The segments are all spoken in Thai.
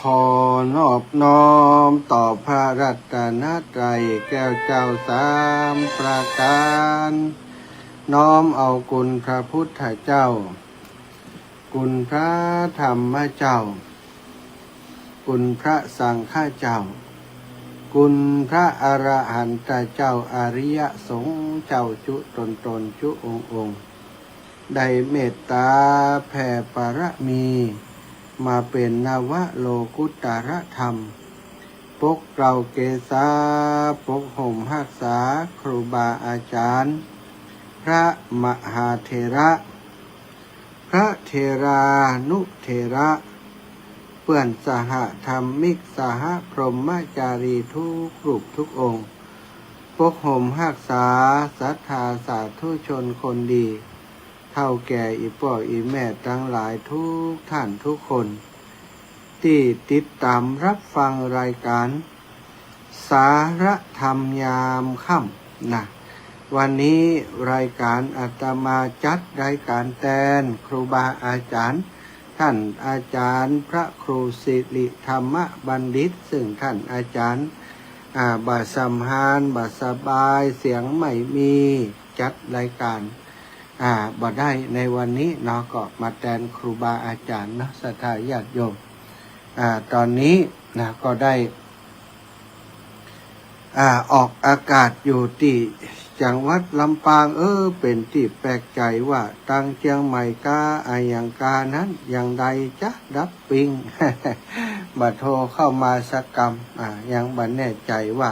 ขอนอบน้อมต่อพระรัตนตรัยแก้วเจ้าสามประการน้อมเอาคุณพระพุทธเจ้าคุณพระธรรมเจ้าคุณพระสังฆเจ้าคุณพระอรหันตเจ้าอริยสงฆ์เจ้าจุตนจุองค์ได้เมตตาแผ่ปรมีมาเป็นนวโลกุตรธรรมปกเกลาเกษาปกห่มหักษาครูบาอาจารย์พระมหาเถระพระเถรานุเถระเพื่อนสหธรรมิกสหพรหมจารีทุกรูปทุกองค์ปกห่มหักษาศรัทธาสาธุชนคนดีเท่าแก่อีพ่ออีแม่ทั้งหลายทุกท่านทุกคนที่ติดตามรับฟังรายการสาระธรรมยามค่ำนะวันนี้รายการอาตมาจัดรายการแทนครูบาอาจารย์ท่านอาจารย์พระครูสิริธรรมบัณฑิตซึ่งท่านอาจารย์บาสัมหานบาสบายเสียงไม่มีจัดรายการบ่ได้ในวันนี้เนาะก็มาแทนครูบาอาจารย์นะศรัทธาญาติโยมตอนนี้นะก็ได้ออกอากาศอยู่ที่ จังหวัดลำปางเป็นที่แปลกใจว่าตังเชียงใหม่กาอายังกานั้นอย่างใดจ๊ะดับปิง บัดโทรเข้ามาสักกรรมยังบัดแน่ใจว่า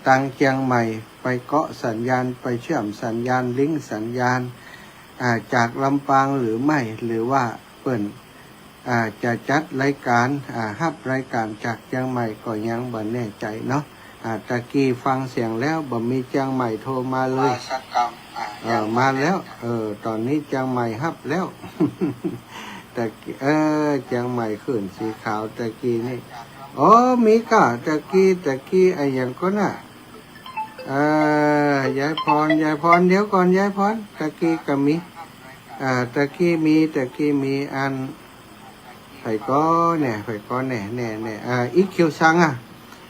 ตังเชียงใหม่ไปเกาะสัญญาณไปเชื่อมสัญญาณลิงก์สัญญาณจากลำปางหรือไม่หรือว่าเปิ่นจะจัดรายการฮับรายการจากเชียงใหม่ก็ยังบัดแน่ใจเนาะตะกี้ฟังเสียงแล้วบ่มีเชียงใหม่โทรมาเลยมาแล้วตอนนี้เชียงใหม่ฮับแล้ว แต่เชียงใหม่ขึ้นสีขาวตะกี้นี่มีก่ะตะกี้ไอ้อย่างก็น่ะยายพรเดี๋ยวก่อนยายพรตะกี้ก็มีตะกี้มีอันไผก็แน่อีคิวซัง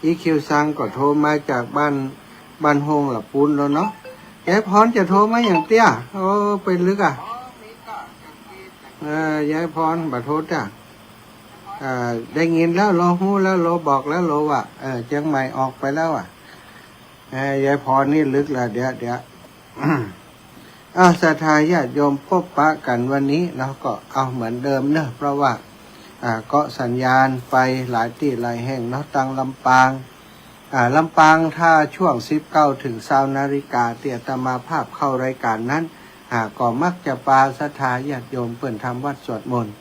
อีคิวซังก็โทรมาจากบ้านโฮงหลับปูนแล้วเนาะยายพรจะโทรมาอย่างเตี้ยไปลึกยายพรบัดโทรจ้ะได้ยินแล้วโลหูแล้วโลบอกแล้วโลว่าเชียงใหม่ออกไปแล้วยายพรนี่ลึกละเดี๋ยวศรัทธาญาติโยมพบปะกันวันนี้เราก็เอาเหมือนเดิมเนอะเพราะว่าก็สัญญาณไปหลายที่หลายแห่งเนาะตังลำปางลำปางถ้าช่วง19 ถึง 20 นาฬิกาที่อาตมาภาพเข้ารายการนั้นก็มักจะปาศรัทธาญาติโยมเปิ่นทำวัดสวดมนต์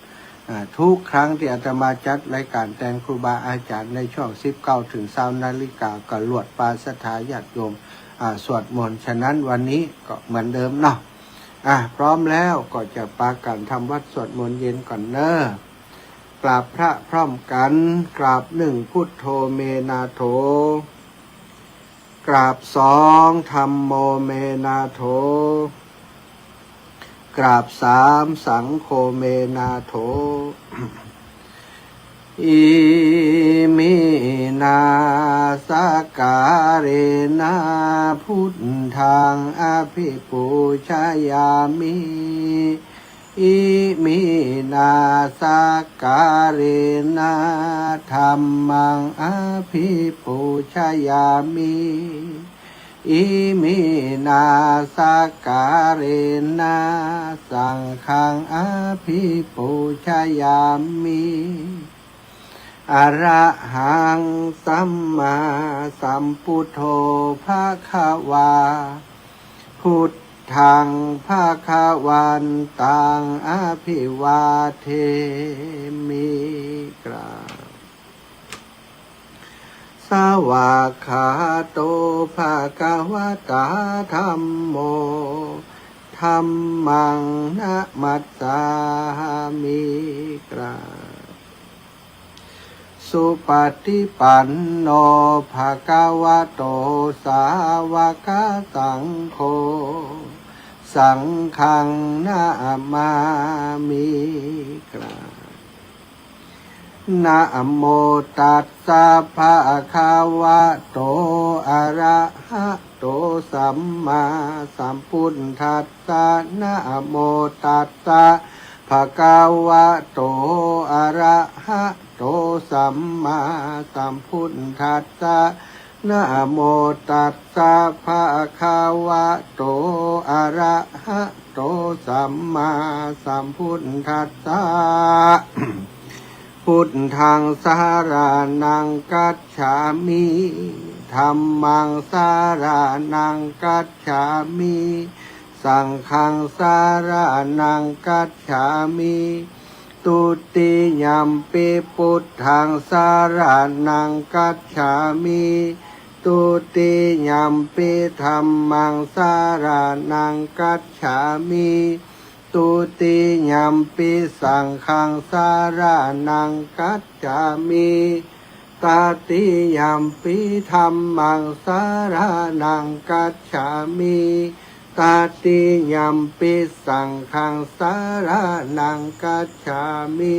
ทุกครั้งที่อาตมาจัดรายการแทนครูบาอาจารย์ในช่วง19 ถึง 20 นาฬิกาก็ลวดปาศรัทธาญาติโยมสวดมนต์ฉะนั้นวันนี้ก็เหมือนเดิมเนาะพร้อมแล้วก็จะปากันทำวัดสวดมนต์เย็นก่อนเนอะกราบพระพร้อมกันกราบ1พุทโธเมนาโถกราบ2ธัมโมเมนาโถกราบ3สังโฆเมนาโถ อิมินาสการเรนะพุทธังอภิปูชยามิอิมินาสการเรนะธัมมังอภิปูชยามิอิมินาสการเรนะสังฆังอภิปูชยามิอระหังสัมมาสัมพุทโธภะคะวาพุทธังภะคะวันตังอภิวาเทมิกราบสวากขาโตภะคะวะตาธัมโมธัมมังนะมัสสามิกราบสุปฏิปันโนภะคะวะโตสาวกสังโฆสังฆังนะมามิกราบนะโมตัสสะภะคะวะโตอะระหะโตสัมมาสัมพุทธัสสะนะโมตัสสะภะคะวะโตอะระหะโตสัมมาสัมพุทธัสสะนะโมตัสสะภะคะวะโตอะระหะโตสัมมาสัมพุทธัสสะ พุทธังสารานังกัจฉามิธัมมังสารานังกัจฉามิสังฆังสารานังกัจฉามิตุติยัมปิพุทธังสารานังกัจฉามิตุติยัมปิธัมมังสารานังกัจฉามิตุติยัมปิสังฆังสารานังกัจฉามิตติยัมปิธัมมังสารานังกัจฉามิตติยัมปิสังฆังสารานังกัจฉามิ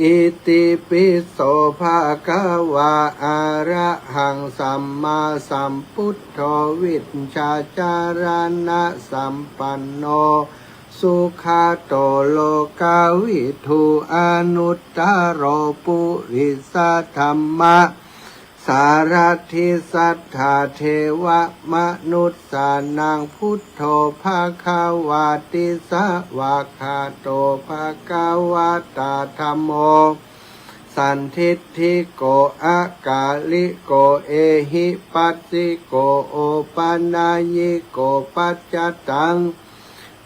อิติปิโสภะคะวะอะระหังสัมมาสัมพุทโธวิชชาจารณะสัมปันโนสุขาโตโลกาวิทูอนุตตโรปุริสธรรมะ สารทิสัทธาเทวมนุษย์สานังพุทโธภาคาวาติสวากขาโตภาคาวาตาธัมโมสันทิฏฐิโกอากาลิโกเอหิปัสสิโกโอปันนายิโกปัจจตัง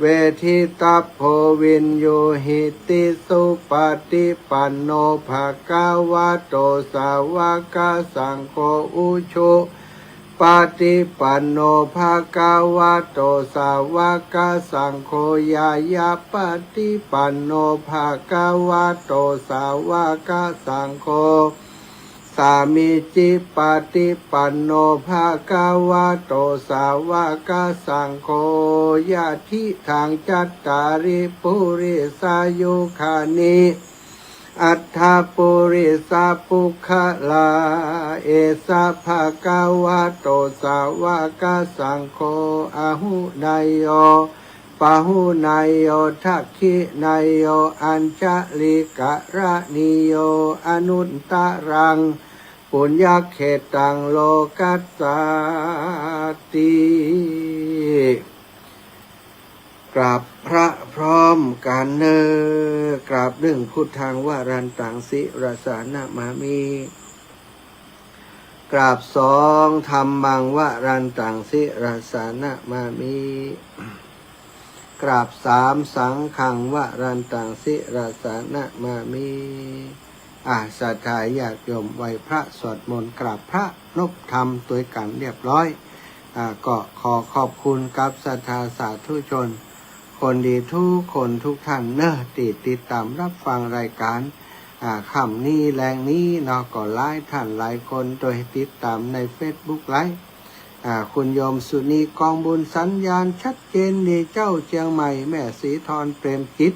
เวทิตัพโพวินโยหิติสุปฏิปันโนภะคะวะโตสาวกสังโฆอุชุปฏิปันโนภะคะวะโตสาวกสังโฆยายาปฏิปันโนภะคะวะโตสาวกสังโฆสามิจิปฏิปันโนภะคะวะโตสาวกสังโฆญาติทางจัตตาริปุริสายุคานิอัฏฐปุริสาปุคลาเอสะภะคะวะโตสาวกสังโฆอะหุนายโยปะหุนายโยทักขินายโยอัญชลิกะระนิโยอนุตตรังปุญญเขตังโลกัสสติกราบพระพร้อมกันเนอกราบหนึ่งพุทธังวรันตังสิรสานะมามีกราบสองธรรมังวรันตังสิรสานะมามีกราบสามสังฆังวรันตังสิรสานะมามีศรัทธาญาติโยมไหว้พระสวดมนต์กราบพระนบธรรมตัวกันเรียบร้อยก็ขอขอบคุณกับศรัทธาสาธุชนคนดีทุกคนทุกท่านเนอะติดตามรับฟังรายการค่ำนี้แรงนี้เนาะก็หลายท่านหลายคนโดยติดตามใน Facebook ไลฟ์คุณโยมสุนีกองบุญสัญญาณชัดเจนดีเจ้าเชียงใหม่แม่ศรีธรเปรมจิต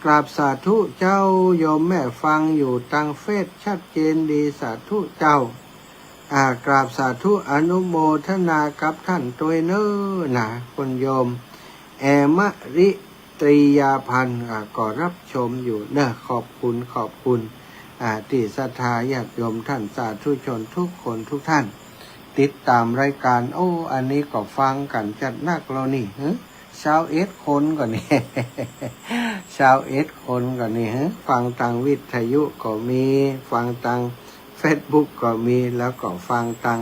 กราบสาธุเจ้าโยมแม่ฟังอยู่ตังเฟซชัดเจนดีสาธุเจ้ากราบสาธุอนุโมทนากับท่านตัวเนอนะคุณโยมแอมริตรียาพันธ์ก็รับชมอยู่เนอะขอบคุณที่ศรัทธาญาติโยมท่านสาธุชนทุกคนทุกท่านติดตามรายการอันนี้ก็ฟังกันจัดนักแล้วนี่21 คนก่อนนี่21 คนก่อนนี่ฟังทางวิทยุก็มีฟังทาง Facebook ก็มีแล้วก็ฟังทาง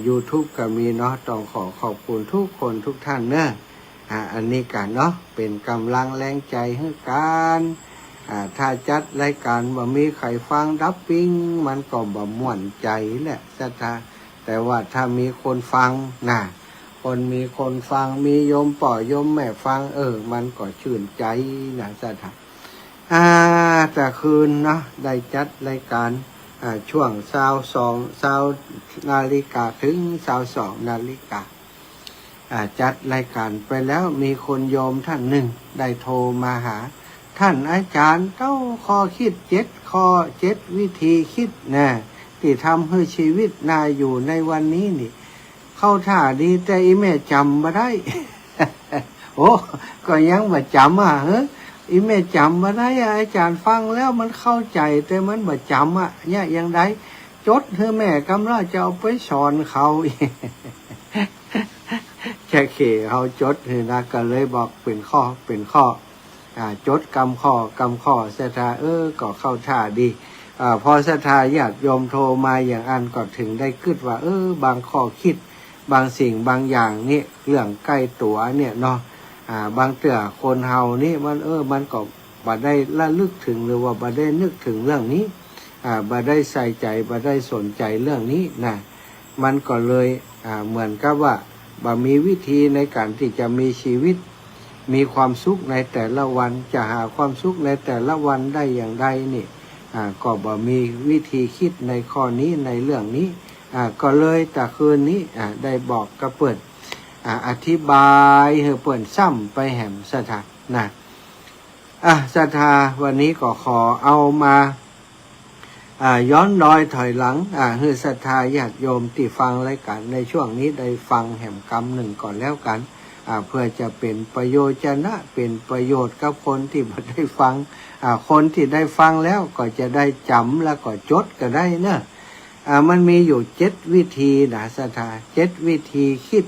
YouTube ก็มีเนาะต้องขอบคุณทุกคนทุกท่านเนอะอันนี้กันเนาะเป็นกำลังแรงใจให้กันถ้าจัดรายการบ่มีใครฟังดับปิ้งมันก็บ่ม่วนใจแหละศรัทธาแต่ว่าถ้ามีคนฟังมีคนฟังมีโยมป่อโยมแม่ฟังมันก็ชื่นใจนะศรัทธาแต่คืนเนาะได้จัดรายการช่วง20 นาฬิกาถึง22 นาฬิกาจัดรายการไปแล้วมีคนโยมท่านหนึ่งได้โทรมาหาท่านอาจารย์เต้าข้อคิด7 วิธีคิดนะที่ทำให้ชีวิตน่าอยู่ในวันนี้นี่เข้าท่าดีแต่อีแม่จำมาได้ โอ้ก็ยังมาจำอีแม่จำมาได้อาจารย์ฟังแล้วมันเข้าใจแต่มันมาจำเนี่ยยังไงจดเธอแม่กำลังจะเอาไปสอนเขาแค่เขาจดนะก็เลยบอกเป็นข้อจดกำข้อศรัทธาก็เข้าท่าดีพอศรัทธาญาติโยมโทรมาอย่างอันก็ถึงได้คิดว่าบางข้อคิดบางสิ่งบางอย่างนี่เรื่องใกล้ตัวเนี่ยเนาะบางเตื่อคนเฮานี่มันก็บ่ได้ระลึกถึงหรือว่าบ่ได้นึกถึงเรื่องนี้บ่ได้ใส่ใจบ่ได้สนใจเรื่องนี้นะมันก็เลยเหมือนกับว่าบ่มีวิธีในการที่จะมีชีวิตมีความสุขในแต่ละวันจะหาความสุขในแต่ละวันได้อย่างไรนี่ก็บ่มีวิธีคิดในข้อนี้ในเรื่องนี้ก็เลยแต่คืนนี้ได้บอกกับเปิดอธิบายให้เปิดซ้ำไปแหมศรัทธานะศรัทธาวันนี้ก็ขอเอามาย้อนรอยถอยหลังให้ศรัทธาญาติโยมที่ฟังรายการในช่วงนี้ได้ฟังแห่มกรรมหนึ่งก่อนแล้วกันเพื่อจะเป็นประโยชน์เป็นประโยชน์กับคนที่ไม่ได้ฟังคนที่ได้ฟังแล้วก็จะได้จำแล้วก็จดก็ได้เนอะ มันมีอยู่7 วิธีนะศรัทธา7 วิธีคิด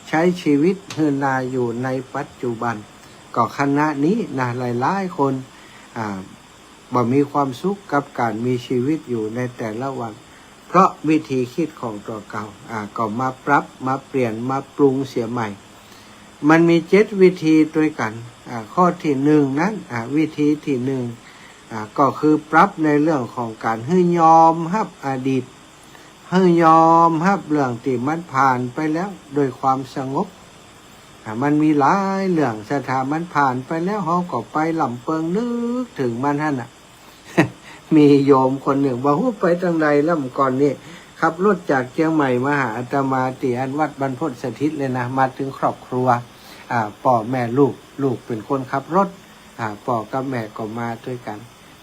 ใช้ชีวิตเฮือนาอยู่ในปัจจุบันก็คณะนี้นะหลายๆคนบ่มีความสุขกับการมีชีวิตอยู่ในแต่ละวันเพราะวิธีคิดของตัวเก่าก็มาปรับมาเปลี่ยนมาปรุงเสียใหม่มันมี7 วิธีด้วยกันข้อที่1นั้นวิธีที่1ก็คือปรับในเรื่องของการให้ยอมรับอดีตให้ยอมรับเรื่องที่มันผ่านไปแล้วโดยความสงบมันมีหลายเรื่องสถามันผ่านไปแล้วเขาก็ไปลำเปิงนึกถึงมันท่านมีโยมคนหนึ่งบอกว่าไปทางใดแล้วก่อนนี่ขับรถจากเชียงใหม่มาหาอาตมาที่อันวัดบรรพตสถิตเลยนะมาถึงครอบครัวพ่อแม่ลูกเป็นคนขับรถพ่อกับแม่ก็มาด้วยกัน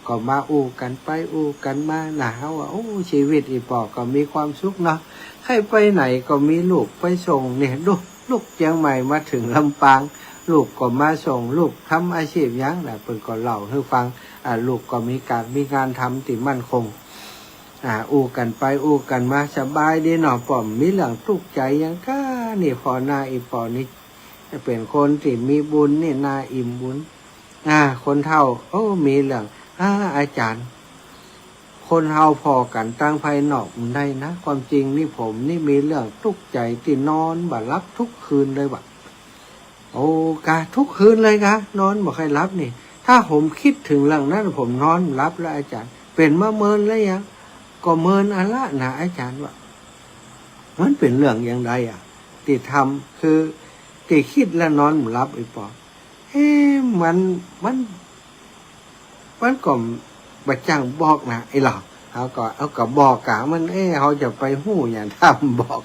ก็มาอู้กันไปอู้กันมาหนาว่าโอ้ชีวิตอีพ่อก็มีความสุขเนาะใครไปไหนก็มีลูกไปส่งเนี่ยลูกเชียงใหม่มาถึงลำปางลูกก็มาส่งลูกทำอาชีพยังนะเพิ่นก็เล่าให้ฟังลูกก็มีงานทำที่มั่นคงอู้กันไปอู้กันมาสบายดีเนาะป่อมมีเรื่องทุกข์ใจยังก้านี่พอหน้าอีปอนี่จะเป็นคนที่มีบุญนี่นาอิ่มบุญคนเฒ่าโอ้มีเรื่องอาจารย์คนเฮาพอกันตั้งภายนอกมันได้นะความจริงนี่ผมนี่มีเรื่องทุกข์ใจที่นอนบ่หลับทุกคืนเลยว่ะโอ้กะทุกคืนเลยกะนอนบ่ค่อยหลับนี่ถ้าผมคิดถึงเรื่องนั้นผมนอนหลับแล้วอาจารย์เป็นมาเมินแล้วยังก็เมินอะละนะอาจารย์ว่ามันเป็นเรื่องอย่างไรที่ทำคือที่คิดแล้วนอนหลับไอ้ปอมันก็บัดจังบอกนะไอ้หลอกเอาก็บอกกะมันเขาจะไปหู้อย่างทำบอก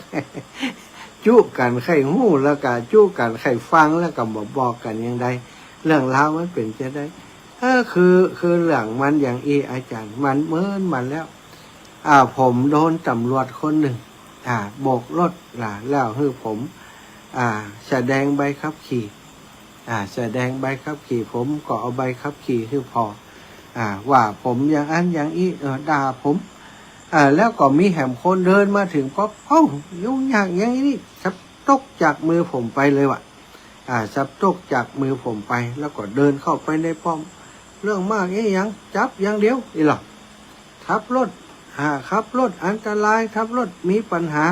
จุกันใครหู้แล้วก็จุกันใครฟังแล้วก็บอกกันอย่างใดเรื่องราวมันเป็นจะได้คือเรื่องมันอย่างอาจารย์มันเมินมันแล้วผมโดนตำรวจคนหนึ่งโบกรถแล้วคือผมแสดงใบขับขี่แสดงใบขับขี่ผมก็เอาใบขับขี่คือพอว่าผมอย่างอันอย่างด่าผมแล้วก็มีแหมคนเดินมาถึงปั๊บยุ่งยากอย่างนี้สับตกจากมือผมไปเลยว่ะสับตกจากมือผมไปแล้วก็เดินเข้าไปในป้อมเรื่องมากยังจับอย่างเดียวหรอขับรถอันตรายขับรถมีปัญหา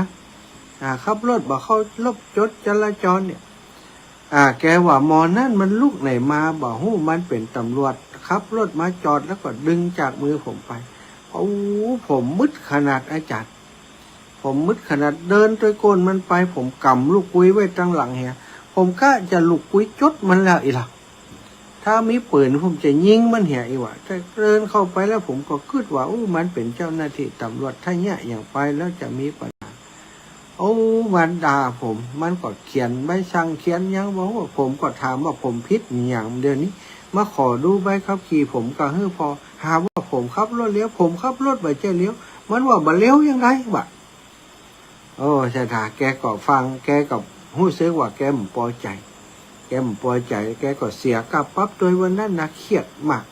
ขับรถบ่เข้าลบจดจราจรเนี่ยแกว่าหมอนั่นมันลูกไหนมาบ่ฮู้มันเป็นตำรวจขับรถมาจอดแล้วก็ดึงจากมือผมไปโอ้ผมมึดขนาดอาจารย์ผมมึดขนาดเดินตัวโกนมันไปผมกำลูกกุ้ยไว้ตั้งหลังเฮียผมก็จะลูกกุ้ยจดมันแล้วอีหล่ะถ้ามีปืนผมจะยิงมันเหี่ยอีวะแต่เดินเข้าไปแล้วผมก็คิดว่ามันเป็นเจ้าหน้าที่ตำรวจถ้าเนี่ยอย่างไปแล้วจะมีปัญหามันด่าผมมันก็เขียนใบสั่งเขียนยังบอกว่าผมก็ถามว่าผมผิดอย่างเดี๋ยวนี้มาขอดูใบขับขี่ผมก็พอหาว่าผมขับรถเลี้ยวผมขับรถไปเจ้าเลี้ยวมันว่าบ่เลี้ยวยังไงบะใช่ท่าแกก็ฟังแกก็รู้สึกว่าแกไม่พอใจแกก็เสียกับปั๊บโดยวันนั้นนะเครียดมาก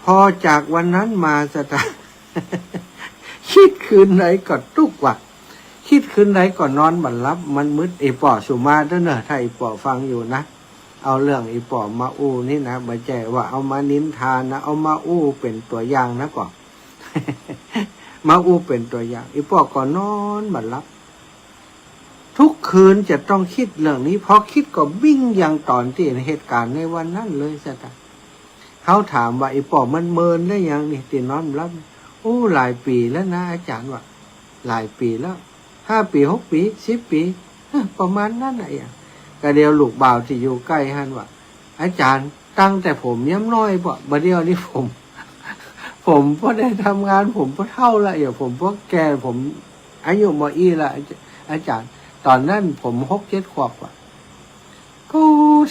พอจากวันนั้นมาจะคิดคืนไหนก็ทุกวันคิดคืนไหนก็นอนบันลับมันมืดไอ้ปอสุมาเด้อเนอะถ้าไอ้ปอฟังอยู่นะเอาเรื่องไอ้ปอมาอู้นี่นะไม่ใช่ว่าเอามานินทานนะเอามาอู้เป็นตัวอย่างนะก่อน มาอู้เป็นตัวอย่างไอ้ปอก็นอนบันลับทุกคืนจะต้องคิดเรื่องนี้พอคิดก็วิ่งอย่างตอนที่เหตุการณ์ในวันนั้นเลยสัตว์เขาถามว่าไอ้ปอมันเมินได้ยังนี่ตีนอนรับหลายปีแล้วนะอาจารย์ว่าหลายปีแล้ว5 ปี6 ปี10 ปีประมาณนั้นไงก็เดียวลูกบ่าวที่อยู่ใกล้ฮั่นว่าอาจารย์ตั้งแต่ผมย้ำน้อยบ่บัดเดียวนี้ผมพอได้ทำงานผมพอเท่าละผมพอแก่ผมอายุมอีละอาจารย์ตอนนั้นผม6-7 ขวบก็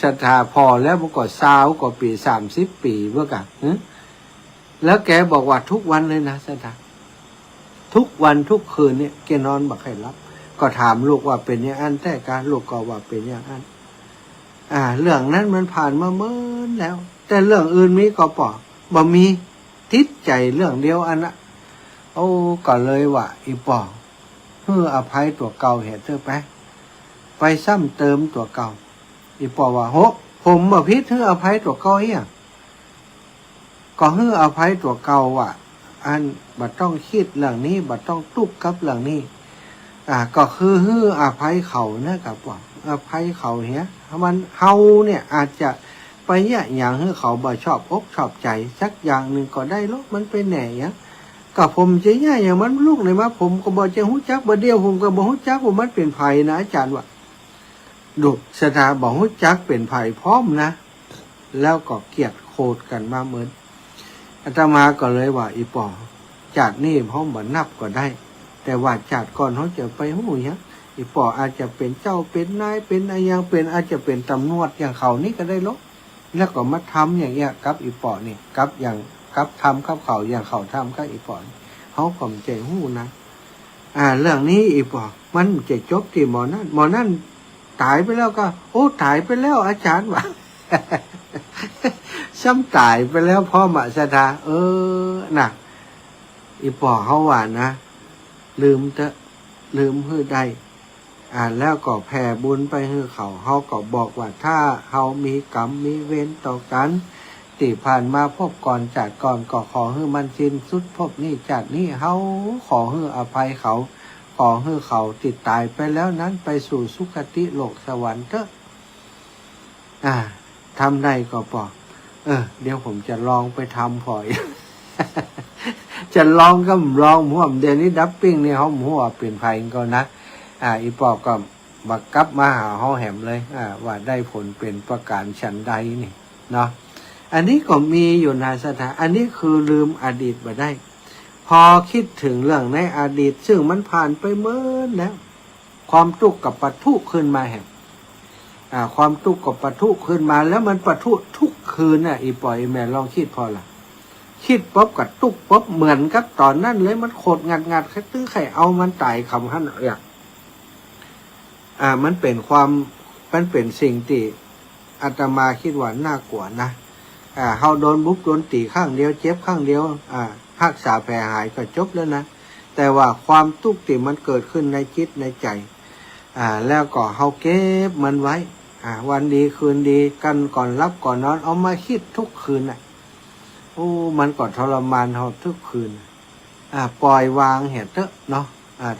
ศรัทธาพอแล้วมันก็20 กว่าปี30 ปีเมื่อกันแล้วแกบอกว่าทุกวันเลยนะศรัทธาทุกวันทุกคืนเนี่ยแกนอนบักให้รับก็ถามลูกว่าเป็นอย่างนั้นแต่การลูกก็ว่าเป็นอย่างนั้นเรื่องนั้นมันผ่านมาเมื่อแล้วแต่เรื่องอื่นมีก็บ่มีทิศใจเรื่องเดียวอันนะ โอ้ก็เลยว่าอีปอเพื่ออภัยตัวเก่าเหตุเธอไปซ้ำเติมตัวเก่าอีปอว่าโหผมบ่พิษเพื่ออภัยตัวเก่าเนี่ยก็เพื่ออภัยตัวเก่าว่ะอันบัดต้องคิดเรื่องนี้บัดต้องตุกกับเรื่องนี้ก็คือเพื่ออภัยเขานะครับว่าอภัยเขาเหี้ยมันเฮาเนี่ยอาจจะไปเนี่ยอย่างให้เขาบ่ชอบอกชอบใจสักอย่างหนึ่งก็ได้ลูกมันเป็นแหน่ยังกับผมจะเนี่ยอย่างมันลูกเลยมาผมก็บอกจะหู้จักบ่เดียวผมก็บอกหู้จักว่ามันเป็นไผ่นะอาจารย์ว่าดุสถาบอกหู้จักเป็นไผ่พร้อมนะแล้วก็เกลียดโคตรกันมาเหมือนอาตมาก็เลยว่าอีปอจัดนี่เขาเหมือนนับก็ได้ แต่ว่าจัดก่อนเขาจะไปหู้ยังอีปออาจจะเป็นเจ้าเป็นนายเป็นอะไรอย่างเป็นอาจจะเป็นตำรวจอย่างเขานี่ก็ได้ลูกแล้วก็มาทำอย่างเงี้ยกับอีปอนี่กับอย่างกับทำกับเขาอย่างเขาทำกับอีปอเขาก็มใจหู้นะเรื่องนี้อีปอมันจะจบที่หมอนั่นตายไปแล้วก็โอ้ตายไปแล้วอาจารย์ว่า ซ้ำตายไปแล้วพ่อมาสดาน่ะอีปอเขาว่านะลืมฮื้อได้แล้วก็แผ่บุญไปฮื้อเขาก็บอกว่าถ้าเขามีกรรมมีเวรต่อกันที่ผ่านมาพบก่อนจัดก่อนก็ขอฮื้อมันสิ้นสุดพบนี่จัดนี่เขาขอฮื้ออภัยเขาขอฮื้อเขาติดตายไปแล้วนั้นไปสู่สุคติโลกสวรรค์เถอะทำได้ก็บอกเดี๋ยวผมจะลองไปทำพอ จะลองก็ลองหัวเดี๋ยวนี้ดับปิ้งนี่เขาหัวเปลี่ยนไผ่ก็นะอีปอบก็บักกับมาหาเขาแหมเลยว่าได้ผลเป็นประการฉันใดนี่เนาะอันนี้ก็มีอยู่ในสถานอันนี้คือลืมอดีตมาได้ พอคิดถึงเรื่องในอดีตซึ่งมันผ่านไปเมื่อแล้วความทุกข์กับปะทุขึ้นมาแหมความทุกข์กับปะทุขึ้นมาแล้วมันปะทุทุกคืนอีปอยแม่ลองคิดพอละคิดป๊บกับตุกป๊บเหมือนกับตอนนั้นเลยมันโคตรงัดแค่ตื้อไข่เอามันตายคำหันมันเป็นสิ่งที่อาตมาคิดว่าน่ากลัวนะเขาโดนบุกโดนตีข้างเดียวเจ็บข้างเดียวรักษาแผลหายก็จบแล้วนะแต่ว่าความทุกข์ที่มันเกิดขึ้นในจิตในใจแล้วก็เขาเก็บมันไว้วันดีคืนดีกันก่อนรับก่อนนอนเอามาคิดทุกคืนมันก็ทรมานเขาทุกคืนปล่อยวางเหตุเนาะ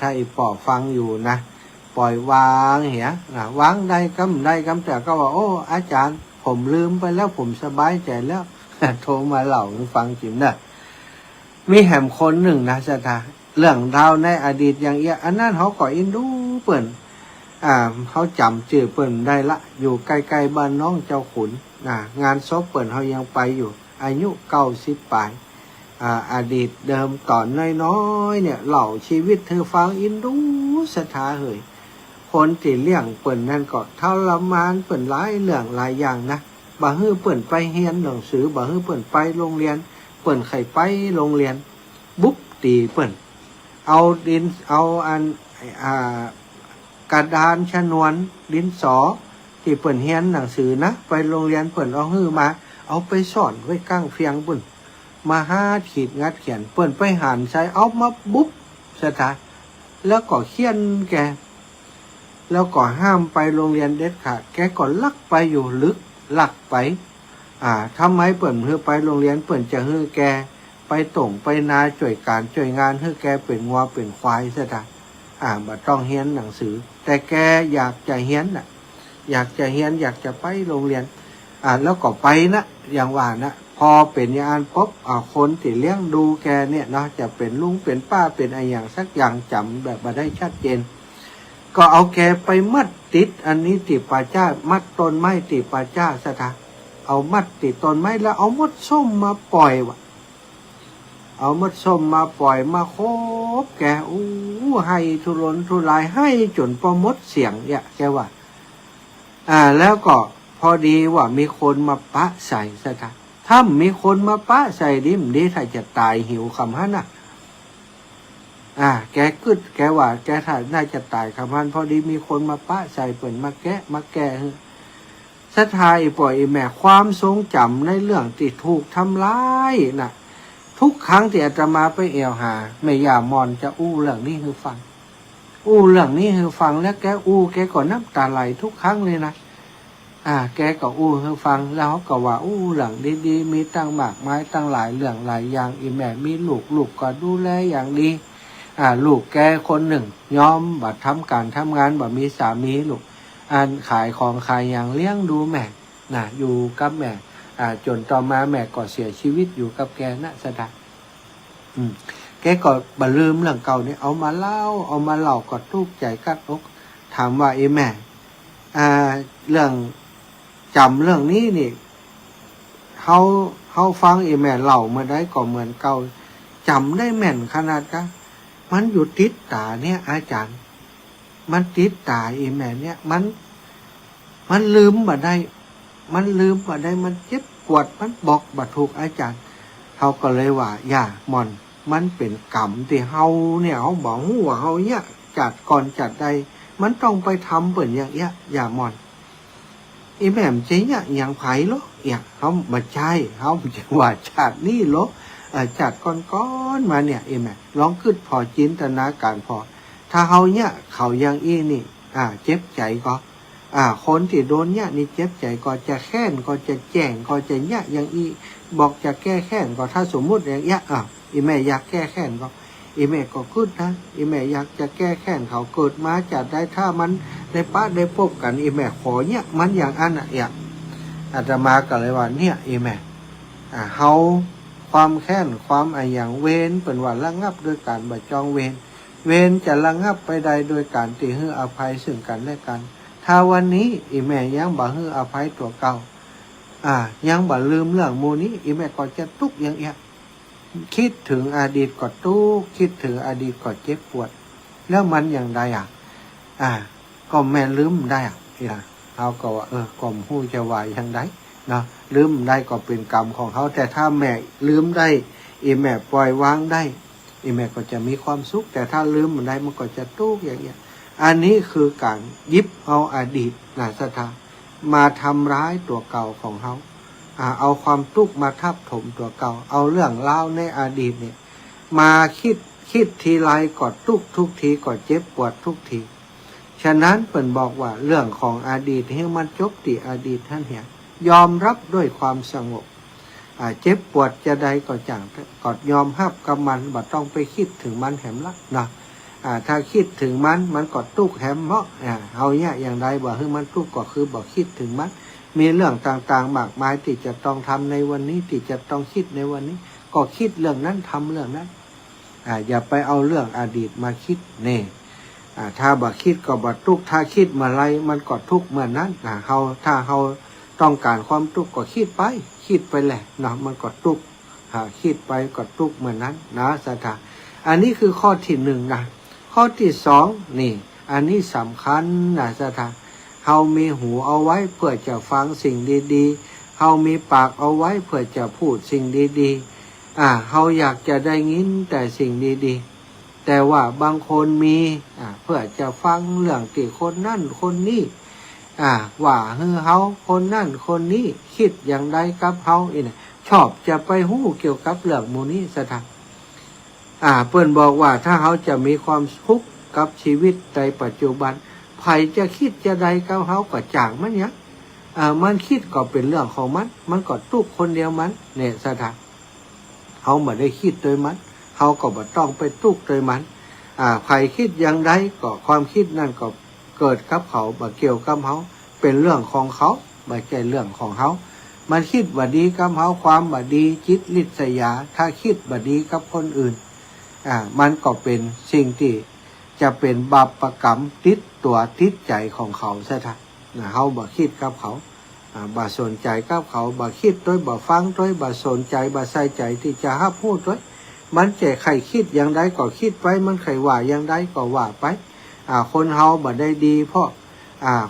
ถ้าอีปอฟังอยู่นะปล่อยวางเหี้ยวางได้กำแต่ก็ว่าโอ้อาจารย์ผมลืมไปแล้วผมสบายใจแล้ว โทรมาเล่าให้ฟังจิ๋มนะมีแหมคนหนึ่งนะสถาเรื่องราวในอดีตอย่างอันนั้นเขาก็อินดูเปิ่นเขาจำชื่อเปิ่นได้ละอยู่ใกล้ๆบ้านน้องเจ้าขุนงานศพเปิ่นเขายังไปอยู่อายุ90 ปลายอดีตเดิมตอนน้อยๆเนี่ยเล่าชีวิตเธอฟังอินดูสถาเหยคนที่เลี้ยงเปิ่นนั่นก็ทรมานเปิ่นหลายเรื่องหลายอย่างนะบ่ฮื้อเปิ่นไปเรียนหนังสือบ่ฮื้อเปิ่นไปโรงเรียนเปิ่นไข่ไปโรงเรียนบุ๊บตีเปิ่นเอาดินเอากระดานชนวนดินสอที่เปิ่นเรียนหนังสือนะไปโรงเรียนเปิ่นเอาฮื้อมาเอาไปซ่อนไว้ก้างเฟียงเปิ่นมาหาขีดงัดเขียนเปิ่นไปหันใช้เอามาบุ๊บสถาแล้วก็เขียนแกแล้วก็ห้ามไปโรงเรียนเด็ดขาดแกก็ลักไปอยู่ลึกลักไปทำไมเปิ่นฮื้อไปโรงเรียนเปิ่นจะฮื้อแกไปต่งไปนาช่วยการช่วยงานฮื้อแกเป็นงัวเป็นควายซะจ้ะบ่ต้องเรียนหนังสือแต่แกอยากจะเรียนอยากจะเรียนอยากจะไปโรงเรียนแล้วก็ไปนะอย่างว่านะพอเป็นอย่างนั้นปุ๊บคนที่เลี้ยงดูแกเนี่ยเนาะจะเป็นลุงเป็นป้าเป็นอะไรอย่างสักอย่างจำแบบมาได้ชัดเจนก็เอาแกไปมัดติดอันนี้ติป่าจ้ามัดต้นไม้ติป่าจ้าซะท่าเอามัดติดต้นไม้แล้วเอามดส้มมาปล่อยวะเอามดส้มมาปล่อยมาคบแกให้ทุรนทุรายให้จนพอมดเสียงเนี่ยแกว่าแล้วก็พอดีว่ามีคนมาปะใส่ซะท่าถ้ามีคนมาปะใส่ดิมดีถ้าจะตายหิวคำฮั่นแกกึดแกว่าแกถ้าน่าจะตายคำฮั่นพอดีมีคนมาปะใส่เปิ่นมาแกะสถายปล่อยแม่ความทรงจำในเรื่องที่ถูกทำร้าย ทุกครั้งที่อาตมาไปแอวหาแม่ย่ามอนจะอู้เรื่องนี้ให้ฟังอู้เรื่องนี้ให้ฟังแล้วแกอู้แกก็น้ำตาไหลทุกครั้งเลยนะแกก็อู้ให้ฟังแล้วก็ว่าอู้เรื่องดีๆมีตั้งมากมายตั้งหลายเรื่องหลายอย่างอีแม่มีลูกก็ดูแลอย่างดีลูกแกคนหนึ่งยอมบัดทำการทำงานบัดมีสามีลูกขายของขายอย่างเลี้ยงดูแม่อยู่กับแม่จนต่อมาแม่ก็เสียชีวิตอยู่กับแกณสถานแกก็บ่ลืมเรื่องเก่านี่เอามาเล่าก็ทุกข์ใจกัดอกถามว่าแม่เรื่องจำเรื่องนี้นี่เฮาฟังแม่เล่าเมื่อใดก็เหมือนเก่าจำได้แม่นขนาดกะมันอยู่ติดตาเนี่ยอาจารย์มันติดตาแม่เนี่ยมันลืมบ่ได้มันเจ็บปวดมันบอกบ่ถูกอาจารย์เขาก็เลยว่าอย่ามอนมันเป็นกรรมที่เฮาเนี่ยเขาบอกว่าเฮาเนี่ยจัดก่อนจัดใดมันต้องไปทำเปิ่นอย่างเงี้ยอย่ามอนแม่มจริงเนี่ยอย่างไผ่หรอเขาบ่ใช่เขาจะว่าจัดนี่หรอจัดก้อนมาเนี่ยแม่ลองขึ้นพอจินตนาการพอถ้าเฮาเนี่ยเขายังนี่เจ็บใจก็คนที่โดนเนี่ยนี่เจ็บใจก็จะแค้นก็จะแจ้งก็จะเนี่ยอย่างบอกจะแก้แค้นก็ถ้าสมมุติอย่างเงี้ยแม่อยากแก้แค้นก็แม่ก็ขึ้นนะแม่อยากจะแก้แค้นเขาเกิดมาจัดได้ถ้ามันได้ปะได้พบกันแม่ขอเนี่ยมันอย่างอันอาตมาก็เลยว่าเนี่ยแม่เฮาความแค้นความอย่างเวรเป็นว่าระงับโดยการบัดจองเวรจะระงับไปได้โดยการที่ให้อภัยซึ่งกันและกันถ้าวันนี้แม่ยังบ่ให้อภัยตัวเก่ายังบ่ลืมเรื่องมูนี้แม่ก็จะทุกข์อย่างเงี้ยคิดถึงอดีตก็ทุกข์คิดถึงอดีตก็เจ็บปวดแล้วมันอย่างใดก็แม่ลืมได้เขาก็ว่าก็หู้จะว่าอย่างใดเนาะลืมได้ก็เป็นกรรมของเขาแต่ถ้าแม่ลืมได้แม่ปล่อยวางได้แม่ก็จะมีความสุขแต่ถ้าลืมมันได้มันก็จะทุกข์อย่างเงี้ยอันนี้คือการยิบเอาอดีตสถามาทำร้ายตัวเก่าของเขาเอาความทุกข์มาทับถมตัวเก่าเอาเรื่องเล่าในอดีตเนี่ยมาคิดทีไรก็ทุกทีก็เจ็บปวดทุกทีฉะนั้นเปิ่นบอกว่าเรื่องของอดีตให้มันจบที่อดีตท่านเห็นยอมรับด้วยความสงบเจ็บปวดจะใดก็จังก็ยอมรับกับมันบ่ต้องไปคิดถึงมันแหมละนะถ้าคิดถึงมันก็ทุกข์แหมเพราะเอาเนี่ยอย่างไรบ่คือมันทุกข์ก็คือบ่คิดถึงมันมีเรื่องต่างๆมากมายที่จะต้องทำในวันนี้ที่จะต้องคิดในวันนี้ก็คิดเรื่องนั้นทำเรื่องนั้นอย่าไปเอาเรื่องอดีตมาคิดเนี่ยถ้าบ่คิดก็บ่ทุกข์ถ้าคิดเมื่อไรมันก็ทุกข์เมื่อนั้นถ้าเขาต้องการความทุกข์ก็คิดไปแหละเนาะมันก็ทุกข์คิดไปก็ทุกข์เมื่อนั้นนะสถาอันนี้คือข้อที่หนึ่งนะข้อที่สองนี่อันนี้สำคัญนะสถาเฮามีหูเอาไว้เพื่อจะฟังสิ่งดีๆเฮามีปากเอาไว้เพื่อจะพูดสิ่งดีๆเฮาอยากจะได้ยินแต่สิ่งดีๆแต่ว่าบางคนมีเพื่อจะฟังเรื่องที่คนนั่นคนนี้ว่าเฮาคนนั่นคนนี้คิดอย่างใดกับเฮาชอบจะไปหู้เกี่ยวกับเรื่องมูนี้สถานเพื่อนบอกว่าถ้าเฮาจะมีความทุกข์กับชีวิตในปัจจุบันใครจะคิดจะใดกับเฮาก็จางมันเนี่ยมันคิดก็เป็นเรื่องของมันก็ทุกข์คนเดียวมันเนี่ยสถานเฮาไม่ได้คิดโดยมันเฮาก็บ่ต้องไปทุกข์โดยมันใครคิดอย่างใดก็ความคิดนั่นก็เกิดกับเขาบ่เกี่ยวกับเฮาเป็นเรื่องของเขาไม่ใช่เรื่องของเฮามันคิดบ่ดีกับเฮาความบ่ดีจิตลิษยาถ้าคิดบ่ดีกับคนอื่นมันก็เป็นสิ่งที่จะเป็นบาปกรรมติดตัวติดใจของเขาซะท่ะเฮาบ่คิดกับเขาบ่สนใจกับเขาบ่คิดด้วยบ่ฟังด้วยบ่สนใจบ่ใส่ใจที่จะรับพูดด้วยมันจะใครคิดอย่างใดก็คิดไปมันใครว่าอย่างใดก็ว่าไปคนเฮาบ่ได้ดีเพราะ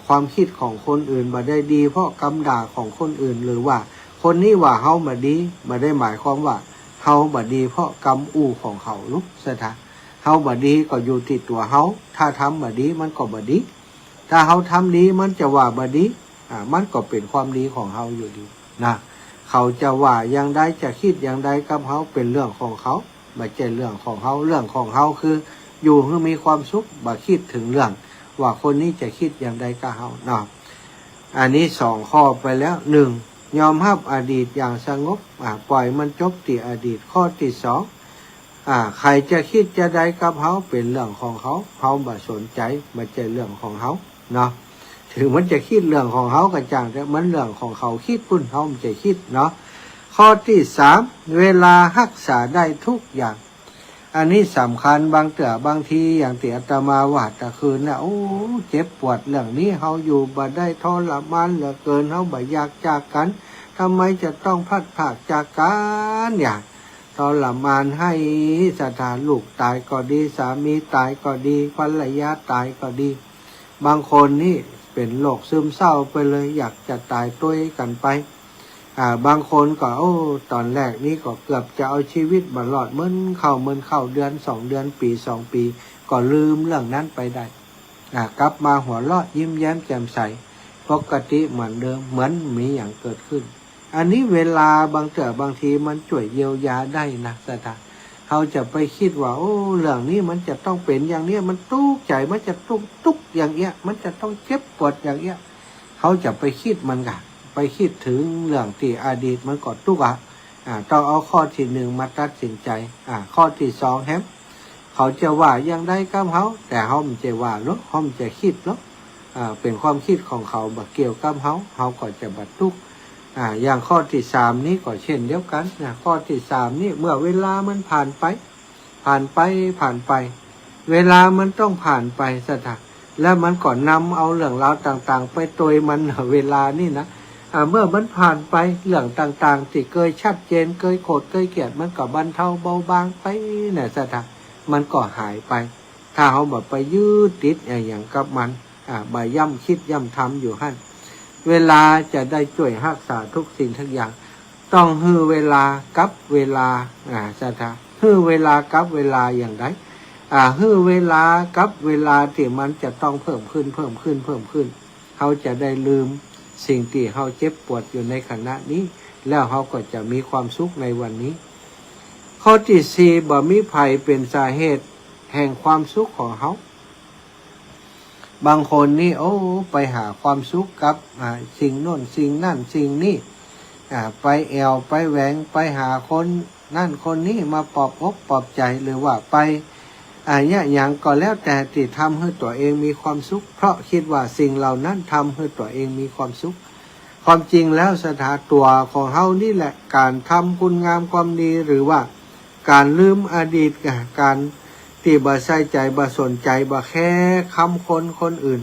ความคิดของคนอื่นบ่ได้ดีเพราะคำด่าของคนอื่นหรือว่าคนนี้ว่าเฮาบ่ดีบ่ได้หมายความว่าเฮาบ่ดีเพราะกรรมอู้ของเขาลุกซะท่ะเฮาบ่ดีก็อยู่ที่ตัวเฮาถ้าทำบ่ดีมันก็บ่ดีถ้าเฮาทำดีมันจะว่าบ่ดีมันก็เป็นความดีของเฮาอยู่ดีนะ เขาจะว่าอย่างใดจะคิดอย่างใดกับเขาเป็นเรื่องของเขาไม่ใช่เรื่องของเขาเรื่องของเขาคืออยู่ให้มีความสุขบ่คิดถึงเรื่องว่าคนนี้จะคิดอย่างใดกับเขาเนาะอันนี้2 ข้อไปแล้ว1ยอมรับอดีตอย่างสงบปล่อยมันจบที่อดีตข้อที่2ใครจะคิดจะใดกับเขาเป็นเรื่องของเขาเขาบ่สนใจไม่ใช่เรื่องของเขาเนาะถึงมันจะคิดเรื่องของเขาก็จังแต่มันเรื่องของเขาคิดพุ่นเขาไม่จะคิดเนาะข้อที่3เวลารักษาได้ทุกอย่างอันนี้สำคัญบางทีอย่างที่อาตมาว่าตะคืนนะโอ้เจ็บปวดเรื่องนี้เขาอยู่บ่ได้ทรมานเหลือเกินเขาบ่อยากจากกันทำไมจะต้องพลัดพรากจากกันอย่างทรมานให้สถานลูกตายก็ดีสามีตายก็ดีภรรยาตายก็ดีบางคนนี่เป็นโรคซึมเศร้าไปเลยอยากจะตายตัวกันไปบางคนก็ตอนแรกนี้ก็เกือบจะเอาชีวิตบรอดเหมือนเข้าเดือน2 เดือนปี2 ปีก็ลืมเรื่องนั้นไปได้กลับมาหัวเราะยิ้มแย้มแจ่มใสปกติเหมือนเดิมเหมือนมีอย่างเกิดขึ้นอันนี้เวลาบางทีมันช่วยเยียวยาได้นะสถานเขาจะไปคิดว่าเรื่องนี้มันจะต้องเป็นอย่างนี้มันทุกข์ใจมันจะทุกข์อย่างเงี้ยมันจะต้องเจ็บปวดอย่างเงี้ยเขาจะไปคิดมันกันไปคิดถึงเรื่องที่อดีตมันก็ทุกข์ต้องเอาข้อที่1มาตัดสินใจข้อที่2เขาจะว่าอย่างใดกับเขาแต่เขาไม่จะว่าหรอกเขาไม่จะคิดหรอกเป็นความคิดของเขาบ่เกี่ยวกับเขาก็จะบัดทุกข์อย่างข้อที่3นี้ก็เช่นเดียวกันข้อที่3นี่เมื่อเวลามันผ่านไปเวลามันต้องผ่านไปสถานแล้วมันก็นำเอาเรื่องราวต่างๆไปโดยมันเวลานี่นะเมื่อมันผ่านไปเรื่องต่างๆที่เคยชัดเจนเคยโกรธเคยเกลียดมันก็บรรเทาเบาบางไปเนี่ยสถานมันก็หายไปถ้าเขาแบบไปยืดติดอย่างกับมันบ่ย่ำคิดย่ำทำอยู่หั่นเวลาจะได้ช่วยรักษาทุกสิ่งทุกอย่างต้องฮือเวลากับเวลาสถานฮือเวลากับเวลาอย่างไรฮือเวลากับเวลาที่มันจะต้องเพิ่มขึ้นเขาจะได้ลืมสิ่งที่เขาเจ็บปวดอยู่ในขณะนี้แล้วเขาก็จะมีความสุขในวันนี้ข้อที่4บ่มีภัยเป็นสาเหตุแห่งความสุขของเขาบางคนนี่ไปหาความสุขกับสิ่งโน่นสิ่งนั่นสิ่งนี้ไปแอวไปแหวงไปหาคนนั่นคนนี้มาปลอบอกปลอบใจหรือว่าไปอย่างก็แล้วแต่ที่ทำให้ตัวเองมีความสุขเพราะคิดว่าสิ่งเหล่านั้นทำให้ตัวเองมีความสุขความจริงแล้วสถานตัวของเฮานี่แหละการทำคุณงามความดีหรือว่าการลืมอดีตการที่บ่ใส่ใจบ่สนใจบ่แค่คำคนอื่น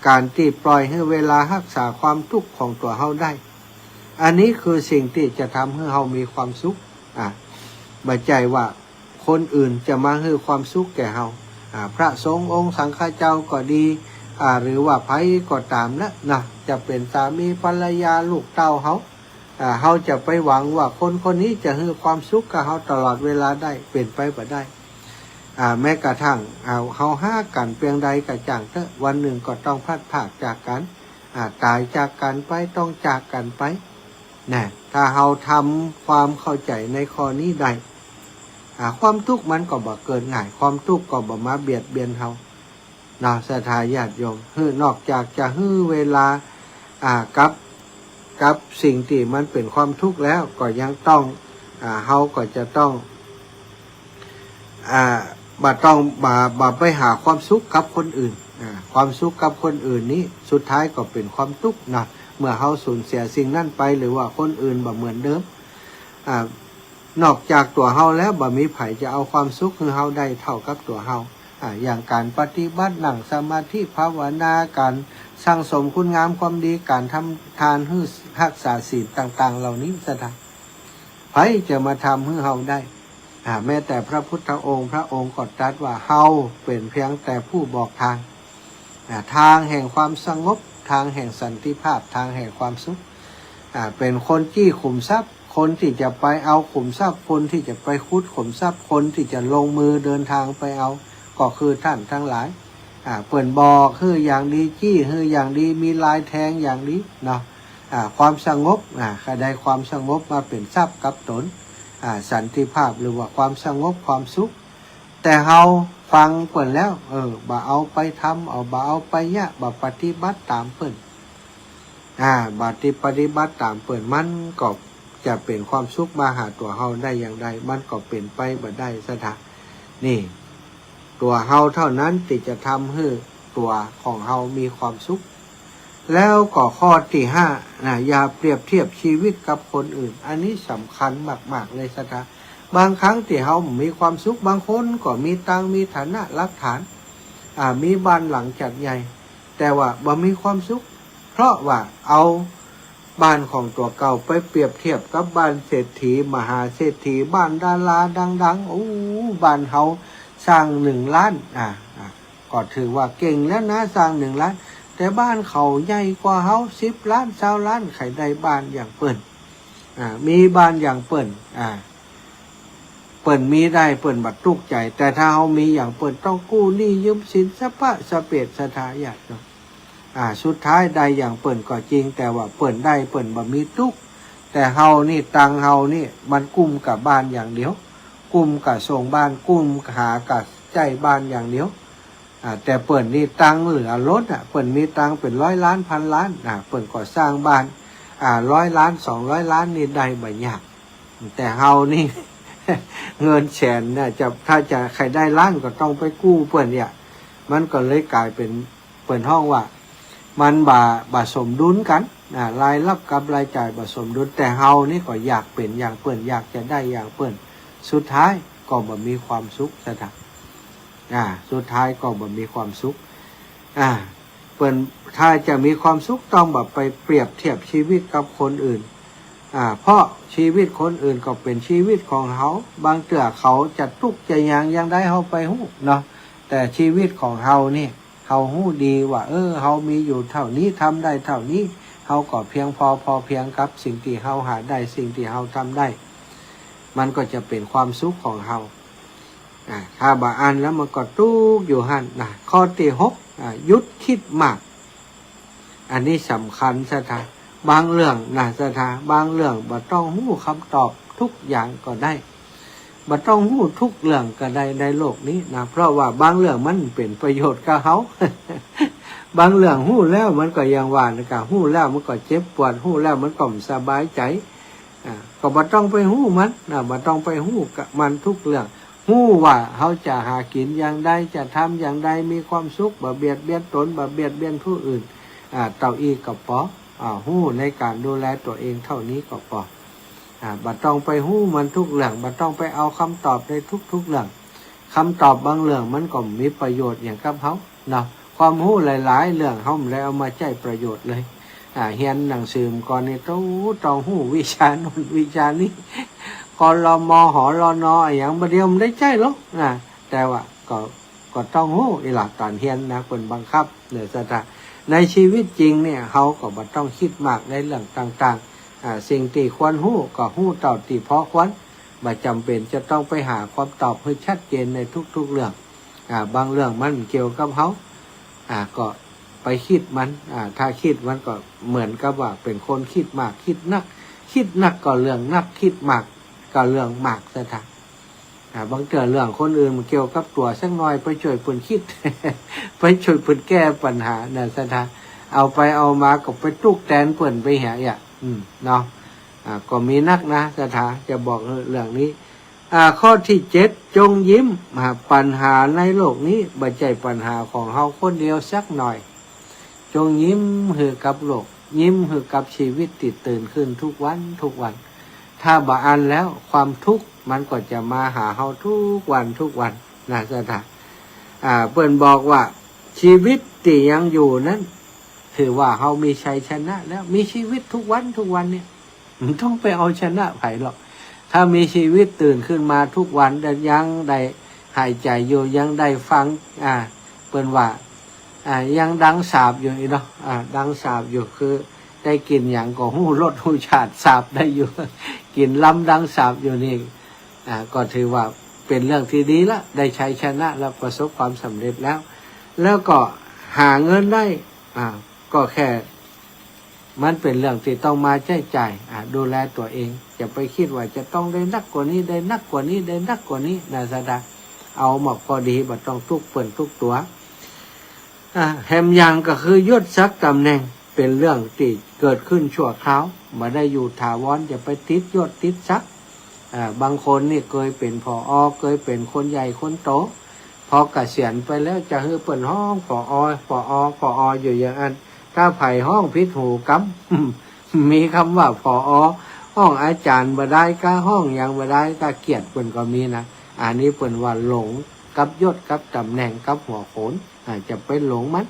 การที่ปล่อยให้เวลารักษาความทุกข์ของตัวเฮาได้อันนี้คือสิ่งที่จะทำให้เฮามีความสุขบ่ใจว่าคนอื่นจะมาให้ความสุขแก่เฮาพระสงฆ์องค์สังฆเจ้าก็ดีหรือว่าไผก็ตามนะจะเป็นสามีภรรยาลูกเต้าเฮาจะไปหวังว่าคนนี้จะให้ความสุขกับเฮาตลอดเวลาได้เป็นไปบ่ได้แม้กระทั่งเฮาหากันเพียงใดก็จังเถอะวันหนึ่งก็ต้องพลัดพรากจากกันตายจากกันไปต้องจากกันไปนะถ้าเฮาทำความเข้าใจในข้อนี้ได้ความทุกข์มันก็บ่เกินง่ายความทุกข์ก็บ่มาเบียดเบียนเฮาศรัทธาญาติโยมนอกจากจะฮื้อเวลากับสิ่งที่มันเป็นความทุกข์แล้วก็ยังต้องเฮาก็จะต้องบ่ไปหาความสุขกับคนอื่นความสุขกับคนอื่นนี้สุดท้ายก็เป็นความทุกข์นะเมื่อเฮาสูญเสียสิ่งนั้นไปหรือว่าคนอื่นบ่เหมือนเดิมนอกจากตัวเฮาแล้วบ่มีไผจะเอาความสุขของเฮาได้เท่ากับตัวเฮาอย่างการปฏิบัตินั่งสมาธิภาวนาการสร้างสมคุณงามความดีการทำทานรักษาศีลต่างๆเหล่านี้สถานไผจะมาทำให้เฮาได้แม้แต่พระพุทธองค์พระองค์ก็ตรัสว่าเฮาเป็นเพียงแต่ผู้บอกทางทางแห่งความสงบทางแห่งสันติภาพทางแห่งความสุขเป็นคนจี้ขุมทรัพย์คนที่จะไปเอาขุมทรัพย์คนที่จะไปขุดขุมทรัพย์คนที่จะลงมือเดินทางไปเอาก็คือท่านทั้งหลายเปิ่นบอกคืออย่างดีจี้คืออย่างดีมีลายแทงอย่างนี้เนาะ ความสงบได้ความสงบมาเป็นทรัพย์กับตนสันติภาพหรือว่าความสงบความสุขแต่เฮาฟังเปิ่นแล้วบ่เอาไปทำบ่เอาไปยะบ่ปฏิบัติตามเปิ่นบ่ปฏิบัติตามเปิ่นมันก็จะเป็นความสุขมาหาตัวเฮาได้อย่างใดมันก็เป็นไปบ่ได้ซะทะนี่ตัวเฮาเท่านั้นที่จะทำให้ตัวของเฮามีความสุขแล้วก็ข้อที่5อย่าเปรียบเทียบชีวิตกับคนอื่นอันนี้สำคัญมากๆเลยซะทะบางครั้งที่เฮามีความสุขบางคนก็มีตังมีฐานะรักฐานมีบ้านหลังจัดใหญ่แต่ว่าบ่มีความสุขเพราะว่าเอาบ้านของตัวเก่าไปเปรียบเทียบกับบ้านเศรษฐีมหาเศรษฐีบ้านดาราดังๆบ้านเฮาสร้าง1 ล้านก็ถือว่าเก่งแล้วนะสร้าง1 ล้านแต่บ้านเขาใหญ่กว่าเฮา10 ล้าน20 ล้านใครได้บ้านอย่างเปิ้นมีบ้านอย่างเปิ้นเปิ้นมีได้เปิ้นบัดทุกข์ใจแต่ถ้าเฮามีอย่างเปิ้นต้องกู้หนี้ยืมสินสะพะสะเปดสะทายาทเนาะสุดท้ายได้อย่างเปิ้นก็จริงแต่ว่าเปิ้นได้เปิ้นบ่มีทุกข์แต่เฮานี่ตังเฮานี่มันกุ้มกับบ้านอย่างเดียวกุ้มกับส่งบ้านกุ้มหากับใจบ้านอย่างเดียวแต่เปิ้นนี่ตังเหลือล้นเปิ้นมีตังเป็น100 ล้านพันล้านเปิ้นก็สร้างบ้าน100 ล้าน200 ล้านนี่ได้บ่ยากแต่เฮานี่ เงินแสนเนี่ยถ้าจะใครได้ล้านก็ต้องไปกู้เปิ้นเนี่ยมันก็เลยกลายเป็นเปิ้นห้องว่ามันบ่สมดุลกันรายรับกับรายจ่ายบ่สมดุลแต่เฮานี่ก็อยากเป็นอย่างเปิ้นอยากจะได้อย่างเปิ้นสุดท้ายก็บ่มีความสุขซะทั้งสุดท้ายก็บ่มีความสุขเปิ้นถ้าจะมีความสุขต้องแบบไปเปรียบเทียบชีวิตกับคนอื่นเพราะชีวิตคนอื่นก็เป็นชีวิตของเขาบางเตื่อเขาจะทุกข์จะยังได้เฮาไปฮู้เนาะแต่ชีวิตของเฮานี่เฮาฮู้ดีว่าเฮามีอยู่เท่านี้ทำได้เท่านี้เฮาก็เพียงพอเพียงกับสิ่งที่เฮาหาได้สิ่งที่เฮาทำได้มันก็จะเป็นความสุขของเฮาถ้าบ่อ่านแล้วมันก็ทุกข์อยู่หั่นข้อที่6หยุดคิดมากอันนี้สำคัญซะทะบางเรื่องสถาบางเรื่องบ่ต้องฮู้คำตอบทุกอย่างก็ได้บ่ต้องฮู้ทุกเรื่องก็ได้ในโลกนี้เพราะว่าบางเรื่องมันเป็นประโยชน์กับเฮา บางเรื่องฮู้แล้วมันก็ยังว่าฮู้แล้วมันก็เจ็บปวดฮู้แล้วมันก็สบายใจก็บ่ต้องไปฮู้มันบ่ต้องไปฮู้กับมันทุกเรื่องฮู้ว่าเฮาจะหากินอย่างใดจะทำอย่างใดมีความสุขบ่เบียดเบียนตนบ่เบียดเบียนผู้อื่นเต่าอีก็พอฮู้ในการดูแลตัวเองเท่านี้ก็พอบ่ต้องไปฮู้มันทุกเรื่องบ่ต้องไปเอาคำตอบในทุกเรื่องคำตอบบางเรื่องมันก็มีประโยชน์อย่างกับเฮาเนาะความฮู้หลายๆเรื่องเฮาแล้วเอามาใช้ประโยชน์เลยเรียนหนังสือก่อนนี่ต้องฮู้วิชาโน้นวิชานี้กลมหลนอย่างบ่เดียวมันได้ใช้หรอกแต่ว่าก็ต้องฮู้อีหล่ะตอนเรียนเพิ่นบังคับซะในชีวิตจริงเนี่ยเขาก็บ่ต้องคิดมากในเรื่องต่างๆสิ่งที่ควรฮู้ก็ฮู้เท่าที่พอควรบ่จำเป็นจะต้องไปหาความตอบให้ชัดเจนในทุกๆเรื่องบางเรื่องมันเกี่ยวกับเขาก็ไปคิดมันถ้าคิดมันก็เหมือนกับว่าเป็นคนคิดมากคิดนักก็เรื่องนักคิดมากก็เรื่องมากซะทางบางเรื่องเรื่องคนอื่นมันเกี่ยวกับตัวสักหน่อยไปช่วยเพิ่นคิด ไปช่วยเพิ่นแก้ปัญหาซะทางเอาไปเอามาก็ไปตุกแตนเพิ่นไปหาเนาะก็มีนักนะซะทางจะบอกเรื่องนี้ข้อที่7จงยิ้มปัญหาในโลกนี้บ่ใช่ปัญหาของเฮาคนเดียวสักหน่อยจงยิ้มให้กับโลกยิ้มให้กับชีวิตที่ตื่นขึ้นทุกวันถ้าบ่อ่านแล้วความทุกข์มันก็จะมาหาเฮาทุกวันนะซะทางเพิ่นบอกว่าชีวิตที่ยังอยู่นั้นถือว่าเฮามีชัยชนะแล้วมีชีวิตทุกวันเนี่ยไม่ต้องไปเอาชนะไผหรอกถ้ามีชีวิตตื่นขึ้นมาทุกวันยังได้หายใจอยู่ยังได้ฟังเพิ่นว่ายังดังสาบอยู่เนาะดังสาบอยู่คือได้กินอย่างก็หู้รสหู้ชาติสาบได้อยู่ กินล้ำดังสาบอยู่นี่ก็ถือว่าเป็นเรื่องที่ดีละได้ชัยชนะและประสบความสำเร็จแล้วก็หาเงินได้ก็แค่ มันเป็นเรื่องที่ต้องมาใช้จ่ายดูแลตัวเองจะไปคิดว่าจะต้องได้นักกว่านี้ได้นักกว่านี้ได้นักกว่านี้นะสดาเอาหมอกพอดีบ่ต้องทุกเปิ่นทุกตัวแฮมยังก็คือยศศักดิ์ตำแหน่งเป็นเรื่องที่เกิดขึ้นชั่วคราวมาได้อยู่ถาวรจะไปติดยศติดศักดิ์บางคนนี่เคยเป็นผอเคยเป็นคนใหญ่คนโตพอเกษียณไปแล้วจะฮือเปิ่นห้องผออยู่อย่างนั้นถ้าไผ่ห้องพิษหูกำมีคำว่าผอห้องอาจารย์บ่ได้ก็ห้องยังบ่ได้ก็เกียรติเปิ่นก็มีนะอันนี้เปิ่นว่าหลงกับยศกับตำแหน่งกับหัวโขนจะไปหลงมัน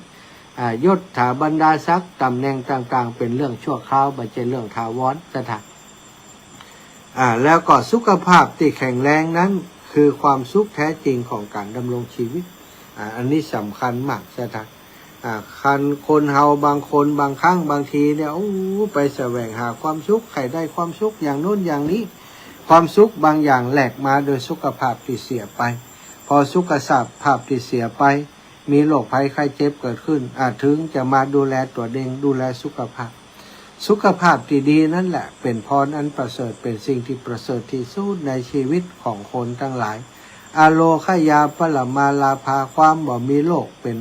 ยศถาบรรดาศักดิ์ตำแหน่งต่างๆเป็นเรื่องชั่วคราวไม่ใช่เรื่องถาวรสถานแล้วก็สุขภาพที่แข็งแรงนั้นคือความสุขแท้จริงของการดำรงชีวิตอันนี้สำคัญมากสถานคนเฮาบางคนบางครั้งบางทีเนี่ยไปแสวงหาความสุขใครได้ความสุขอย่างโน้นอย่างนี้ความสุขบางอย่างแหลกมาโดยสุขภาพที่เสียไปพอสุขภาพที่เสียไปมีโรคภัยไข้เจ็บเกิดขึ้นถึงจะมาดูแลตัวเองดูแลสุขภาพที่ดีนั่นแหละเป็นพรอันประเสริฐเป็นสิ่งที่ประเสริฐที่สุดในชีวิตของคนทั้งหลายอาโลคยาปรมาลาภาความบ่มีโรคเป็น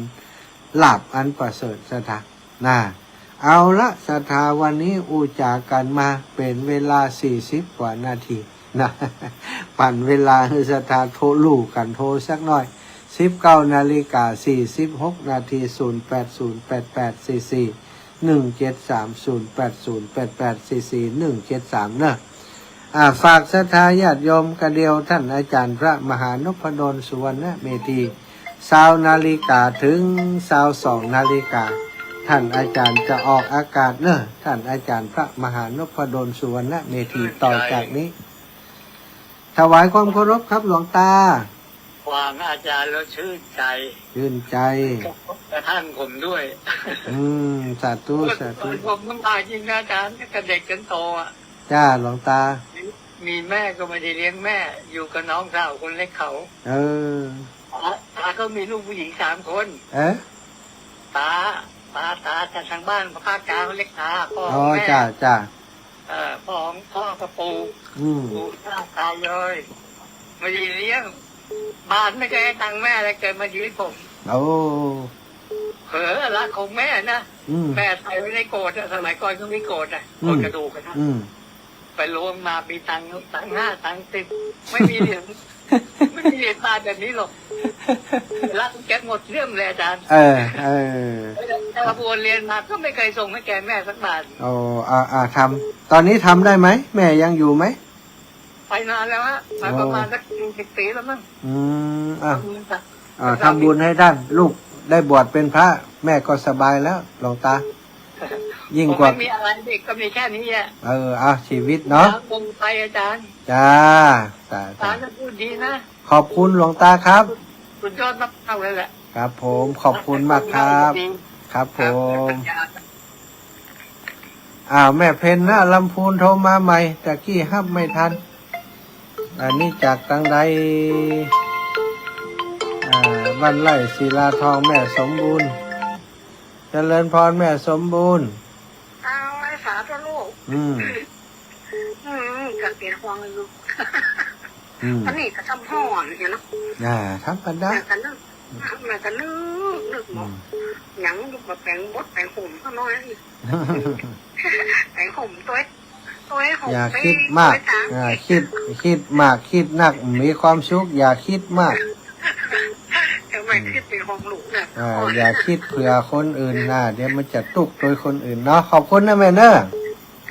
ลาภอันประเสริฐสถานะเอาละสถาวันนี้อูจากันมาเป็นเวลา40กว่านาทีนะปั่นเวลาคือสถาโทรลู่กันโทรสักหน่อย19:46 นาที08084417308844173173เนอะฝากศรัทธาญาติโยมกระเดียวท่านอาจารย์พระมหานพดลสุวรรณเมธี20:00 นถึง22:00 นท่านอาจารย์จะออกอากาศเนอะท่านอาจารย์พระมหานพดลสุวรรณเมธีต่อจากนี้ถวายความเคารพครับหลวงตาความอาจารย์แล้วชื่นใจกระท่านผมด้วยสาธุผมน้ำตาจริงนะอาจารย์กับเด็กจนโตจ้าหลวงตามีแม่ก็ไม่ได้เลี้ยงแม่อยู่กับน้องสาวคนเล็กเขาตาก็มีลูกผู้หญิง3 คนตาจากทางบ้านภาคกลางเขาเล็กตาพ่อแม่จ้าพ่อกระปูตาเลยไม่ได้เลี้ยงบ้านไม่เคยให้ตังแม่เลยเกิดมาชีวิตผมเผลอรักของแม่นะแม่ใส่ไว้ในโกรธสมัยก่อนก็มีโกรธโกรธกระดูกกันนะไปรวมมาปีตัง5 ตัง 10ไม่มีเหรียญบาทแบบนี้หรอกรักแกหมดเรื่องเลยอาจารย์แต่กระบวนเรียนมาก็ไม่เคยส่งให้แกแม่สักบาททำตอนนี้ทำได้ไหมแม่ยังอยู่ไหมไปนานแล้วฮะประมาณสัก10 ปีแล้วมั้งทำบุญให้ท่านลูกได้บวชเป็นพระแม่ก็สบายแล้วหลวงตายิ่งกว่าไม่มีอะไรเด็กก็มีแค่นี้แหละชีวิตเนาะคงไปอาจารย์จ้าตาจะพูดดีนะขอบคุณหลวงตาครับคุณยอดมากเลยแหละครับผมขอบคุณมากครับครับผมแม่เพนนะลำพูนโทรมาใหม่ตะกี้ห้ามไม่ทันอันนี้จากทางใดบ้านไร่ศิลาทองแม่สมบูรณ์เจริญพรแม่สมบูรณ์ไอ้สาธุลูกกระเตียนควงเลยลูกอันนี้ก็ทำห่อนเห็นไหมทำกันได้กันนึกหมดยังลูกมาแปลงบดแปลงห่มก็น้อยแปลงห่มตัวอย่าคิดมากคิดมากคิดหนักมีความสุขอย่าคิดมากคิดเป็นของลูกเนี่ยอย่าคิดเผื่อคนอื่นนะเดี๋ยวมันจะตุกโดยคนอื่นเนาะขอบคุณนะแม่เนอะ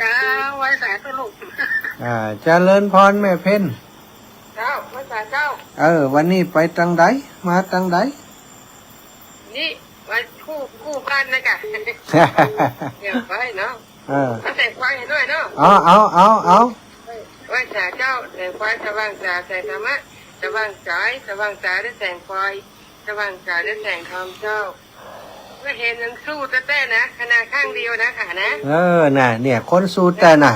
จ้าไว้สายตัวลูกเจริญพรแม่เพ็ญเจ้าไว้สายเจ้าวันนี้ไปตังใดมาตังใดนี่ไว้คู่กันนะกะเดี๋ยวไปเนาะแต่งไฟด้วยเนาะเอาไว้สายเจ้าแต่งไฟสว่างจ่าใส่ธรรมะสว่างจ่ายได้แต่งไฟสว่างจ่ายได้แต่งทำเจ้าไม่เห็นยังสู้แต่นะขนาดข้างเดียวนะค่ะนะน่ะเนี่ยคนสู้แต่น่ะ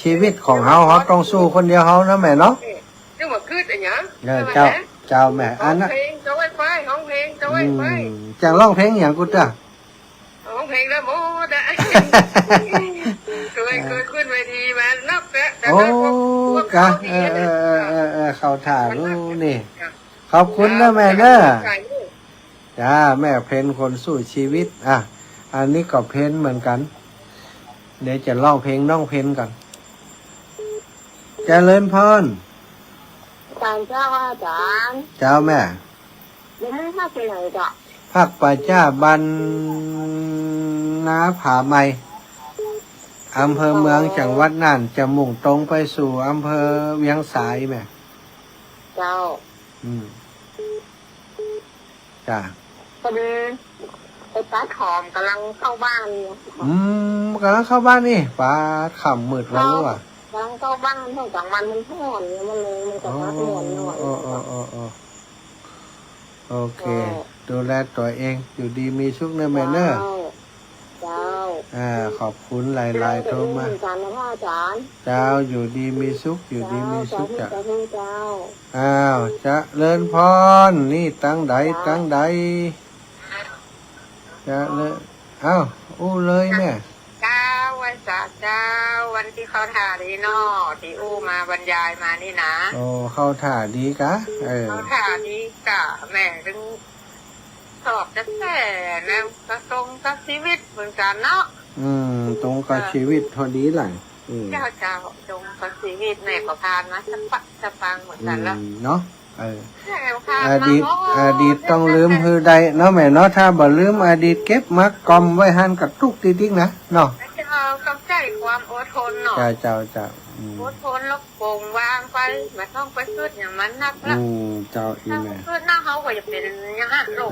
ชีวิตของเขาต้องสู้คนเดียวเขานะแม่เนาะจังหวะคืดอะไรเงี้ยเจ้าแม่อันนั้นเพลงจะไว้ไฟห้องเพลงจะไว้ไฟจังร้องเพลงอย่างกูจ้ะห้องเพลงแล้วโมได้ ขอบคุณนะแม่เนอะจ้าแม่เพนคนสู้ชีวิตอ่ะอันนี้ก็เพนเหมือนกันเดี๋ยวจะร้องเพลงน้องเพนก่อนเจริญพร การเจ้าอาจารย์ เจ้าแม่ ยังไม่ทราบไปไหนจ้ะ ภาคป่าจ้าบันนาผาไมอำเภอเมืองจังหวัดน่านจะมุ่งตรงไปสู่อำเภอเวียงสายแม่ เจ้า จ้า พอดีไอ้ป้าถอมกำลังเข้าบ้านเนี่ย กำลังเข้าบ้านนี่ป้าขำมืดแล้วรู้ป่ะ กำลังเข้าบ้านเท่ากับมันห่อนเนี่ยมันเลยมันกับพัดหมอนหน่อย โอเค ดูแลตัวเองอยู่ดีมีสุขเนอะแม่เนอะ เจ้า ขอบคุณหลายๆโทรมา อาจารย์นะพ่ออาจารย์ เจ้าอยู่ดีมีสุขอยู่ดีมีสุขจ้ะ เจ้า จะเลินพรนี่ตั้งใดจะเลยอู้เลยแม่ เจ้าวันศาสตร์เจ้าวันที่เขาถ่ายดีนอที่อู้มาบรรยายมานี่นะ โอ้เข้าท่าดีกะเขาถ่ายดีกะแม่ถึงสอบจะแส่นะกระทรงกับชีวิตเหมือนกันเนาะ ตรงกับชีวิตพอดีหลังเจ้าตรงกับชีวิตแม่ก็พานมาจะฟังเหมือนกันละ เนาะอดีตต้องลืมคือใดเนาะแม่เนาะถ้าบ่ลืมอดีตเก็บมักกอมไว้หันกับทุกติ๊กนะเนาะ เจ้าต้องใจความอดทนเนาะ เจ้าอดทนแล้วโปร่งวางไปไม่ต้องไปขึ้นอย่างมันนักละเจ้าอีแม่ ขึ้นหน้าเขาก็จะเป็นอย่างนั้นโลก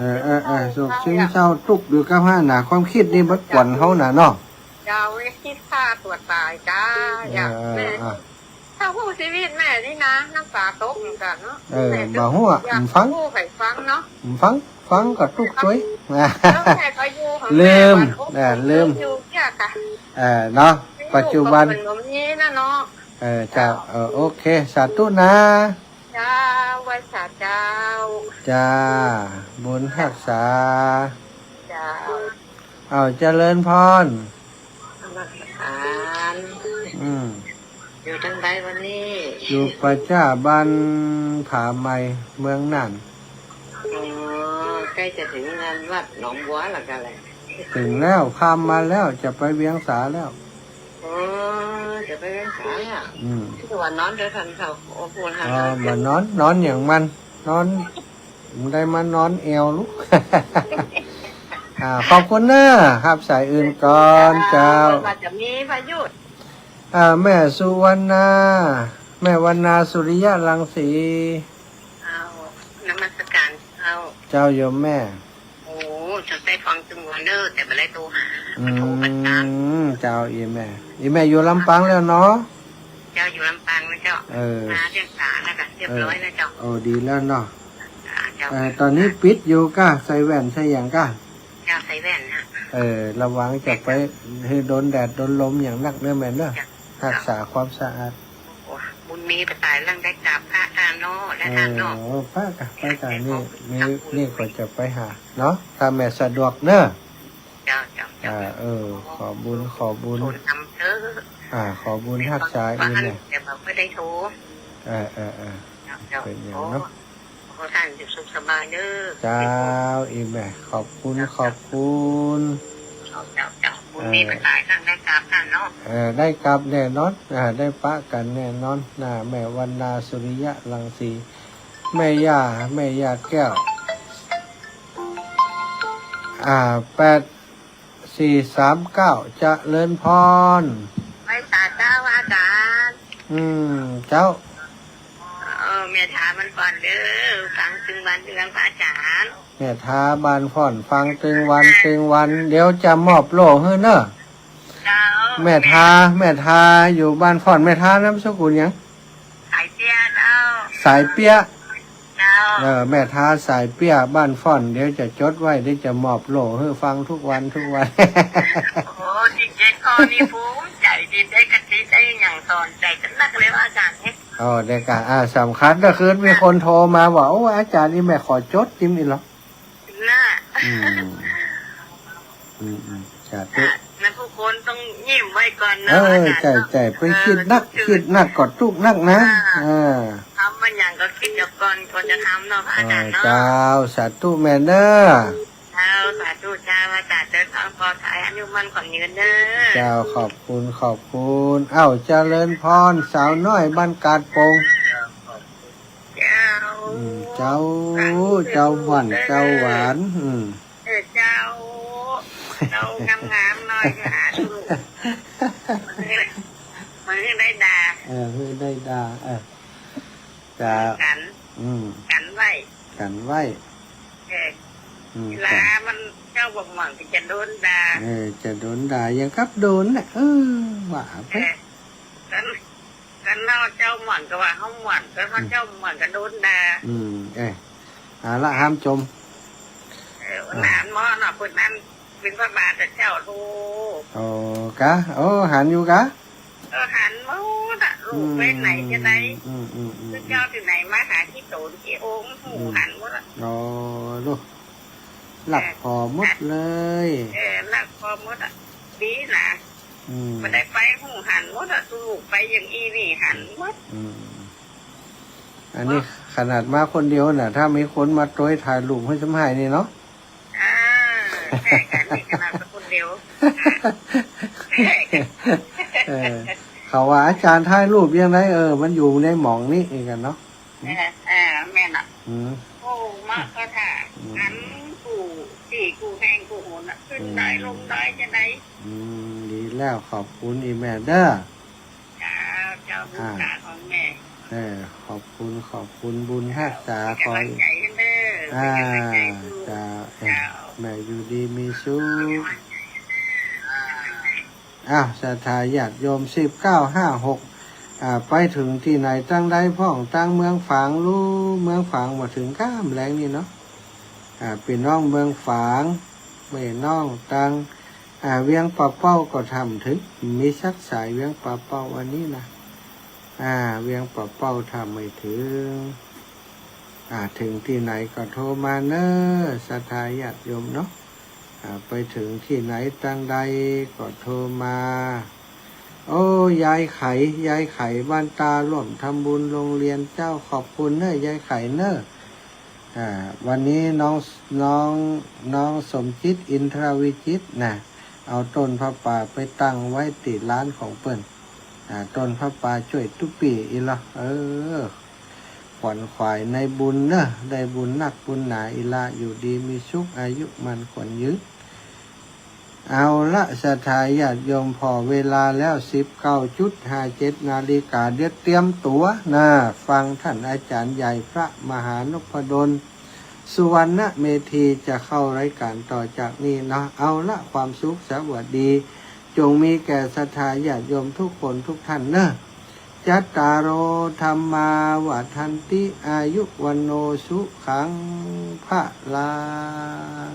สุขซึ้งเศร้าทุกข์อยู่กับห้าหนาความคิดนี่บัดกวนเขาหนาเนาะ เจ้าคิดฆ่าตัวตายจ้าอยากแม่ถ้าผู้ชีวิตแม่นี่นะน้ำตาตกเหมือนกันเนาะบ่หัวฟัง ผู้ใครฟังเนาะ ฟังกับทุกตัวลืมอยู่เนาะปัจจุบันนี้นะเนาะจะโอเคสาธุนะจ้าไว้สาเจ้าจ้าบุญรักษาจ้าเจริญพรอยู่ทั้งใดวันนี้อยู่ปัจจ้าบันผาไมเมืองน่านใกล้จะถึงงานวัดหนองบัวหรืออะไรถึงแล้วข้ามมาแล้วจะไปเวียงสาแล้วจะไปเวียงสาอ่ะที่วันนอนเดินทันเขาโอ้โหทันมันนอนอย่างมันนอนได้มันนอนเอวลูก ขอบคุณนะครับสายอื่นก่อนเจ้าจะมีพายุแม่สุวรรณาแม่วรรณาสุริยะรังสีนมัสการเจ้าโยมแม่โอ้จะได้ฟังจังหวะเนอแต่ไม่ได้ตัวโทรประจำเจ้าอีแม่อยู่ลำปางแล้วเนาะเจ้าอยู่ลำปางนะเจ้ามาเรียกสาแล้วกันเรียบร้อยนะเจ้าโอ้ดีแล้วเนาะตอนนี้ปิดอยู่ก้าใส่แว่นใส่อย่างก้าเจ้าใส่แว่นนะระวังจะไปให้โดนแดดโดนลมอย่างนักเนื้อแม่เนาะรักษาความสะอาดบุญมีไปตายเรื่องได้กราบพระทานโนและทานโนพระกันนี่ก็จะไปหาเนาะถ้าแม่สะดวกเนอะขอบุญทำเถอะขอบุญรักษาอีกเนี่ยแต่แบบไม่ได้โทรเป็นอย่างเนาะท่านอยู่สุขสบายเด้อเจ้าอีแม่ขอบคุณเจ้าบุญมีไปตายทั้งได้กราบท่านเนาะได้กลับแน่นอนได้ปะกันแน่นอนแม่วรรณาสุริยะรังสีแม่ย่าแก้ว8439จะเลินพรไม่ตาเจ้าอาจารย์เจ้าเมียทามันก่อนเด้อฟังตึงวันเดือนพระอาจารย์เมียทาบานผ่อนฟังตึงวันเดี๋ยวจะมอบโล่ให้เนอะแม่ทาอยู่บ้านผ่อนแม่ทาน้ำสกุลยังสายเปียเจ้าสายเปียแม่ทาสายเปียบ้านฟ่อนเดี๋ยวจะจดไว้เดี๋ยวจะมอบโล่ให้ฟังทุกวัน โอ้จริงๆข้อนี้ภูมิใจดีได้กะทิได้อย่างสอนใจกันนักเลยว่าอาจารย์เนี่ยเด็กสำคัญก็คือมีคนโทรมาว่าโอ้อาจารย์นี่แม่ขอจดจิ้มอีกหรอน่าจ้าตุ๊นั่นผู้คนต้องยิ้มไว้ก่อนนะใจไปคิดนักกดทุกนักนะทำมันอย่างก เราคิดเดี๋ยวก่อนจะทำเนาะพระอาจารย์เนาะ เจ้าสาธุแม่เนอ เจ้าสาธุเจ้าอาจารย์เดินทางปลอดภัยอายุมั่นขวัญยืนเด้อ เจ้าขอบคุณขอบคุณเอ้าเจริญพรสาวน้อยบ้านกาดโปง เจ้า เจ้าหวานเจ้าหวานเจ้างามๆหน่อยค่ะลูกมันได้ด่า เพื่อได้ด่าจะ กันไว้ กันไว้ เวลามันเจ้าบอกหวังจะโดนด่า จะโดนด่ายังกับโดนน่ะว่าไป กันเล่าเจ้าหวังก็ว่าเขาหวังก็ว่าเจ้าหวังก็โดนด่าละห้ามจม นานมอน่ะคนนั้นเป็นพระบาทเจ้าลูก โอ้กะหันอยู่กะหันมูน่ะลูกไปไหนจะไหนเจ้าที่ไหนมาหาที่โตนที่องค์หูหันมูน่ะลูกหลับพอหมดเลยหลับพอหมดอ่ะดีนะมันได้ไปหูหันหมดอ่ะลูกไปอย่างอีนี่หันหมดอันนี้ขนาดมาคนเดียวน่ะถ้ามีคนมาโต้ยถ่ายรูปให้สมัยนี่เนาะแค่กันนี่ขนาดคนเดียวเขาว่าอาจารย์ถ่ายรูปยังไงมันอยู่ในหมองนี่เองกันเนาะแม่น่ะโอ้มากก็ค่ะอันกูแหงกูโหนขึ้นได้ลงได้จะไหนดีแล้วขอบคุณอีแม่เด้อเจ้าบุญตาของแม่ขอบคุณบุญฮักษาคอยแม่อยู่ดีมีสุขสถาญาติโยม1956ไปถึงที่ไหนตั้งได้พ่องตั้งเมืองฝางรู้เมืองฝางมาถึงข้ามแรงนี่เนาะเป็นน้องเมืองฝางไม่น้องตั้งเวียงปะเป้าก็ทำถึงมีสักสายเวียงปะเป้าวันนี้นะเวียงปะเป้าทำไม่ถึงถึงที่ไหนก็โทรมาเนอะศรัทธาญาติโยมเนาะไปถึงที่ไหนตั้งใดก็โทรมาโอ้ยายไข่บ้านตาร่วมทำบุญโรงเรียนเจ้าขอบคุณเนอะยายไข่เนอะวันนี้น้องสมจิตอินทรวิจิตนะเอาต้นพระป่าไปตั้งไว้ติดร้านของเปิ้นต้นพระป่าช่วยทุกปีอีละขวัญขวายในบุญเนอะได้บุญนักบุญหนาอีละอยู่ดีมีสุขอายุมันขวัญยืดเอาละศรัทธาญาติโยมพอเวลาแล้ว19:57 นาฬิกาเดี๋ยวเตรียมตัวฟังท่านอาจารย์ใหญ่พระมหานพดลสุวรรณเมธีจะเข้ารายการต่อจากนี้นะเอาละความสุขสวัสดีจงมีแก่ศรัทธาญาติโยมทุกคนทุกท่านเนอะจัตตารโอธรรมาวัฏันติอายุวันโนสุขังพระลัง